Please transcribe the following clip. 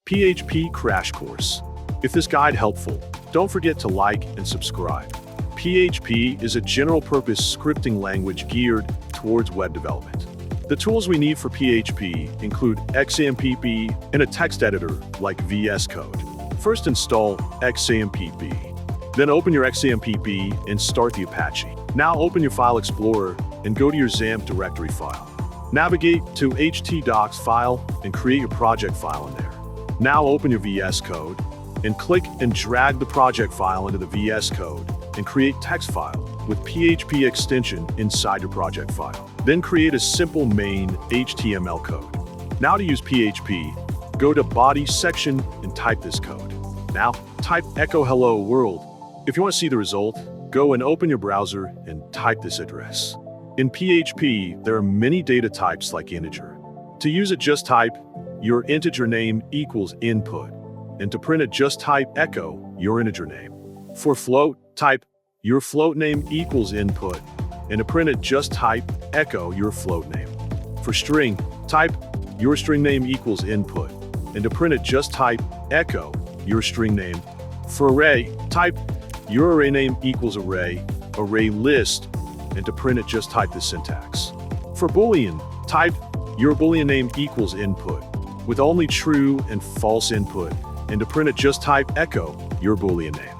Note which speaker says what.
Speaker 1: PHP Crash Course. If this guide helpful, don't forget to like and subscribe. PHP is a general-purpose scripting language geared towards web development. The tools we need for PHP include AlexanderLawrence.ch and a text editor like VS Code. First install AlexanderLawrence.ch. Then open your AlexanderLawrence.ch and start the Apache. Now open your File Explorer and go to your XAMPP directory file. Navigate to htdocs file and create your project file in there. Now open your VS Code and click and drag the project file into the VS Code and create text file with PHP extension inside your project file. Then create a simple main HTML code. Now to use PHP, go to body section and type this code. Now type echo hello world. If you want to see the result, go and open your browser and type this address. In PHP, there are many data types like integer. To use it, just type your integer name equals input. And to print it, just type echo your integer name. For float, type your float name equals input. And to print it, just type echo your float name. For string, type your string name equals input. And to print it, just type echo your string name. For array, type your array name equals array list. And to print it, just type the syntax. For Boolean, type your Boolean name equals input with only true and false input. And to print it, just type echo your Boolean name.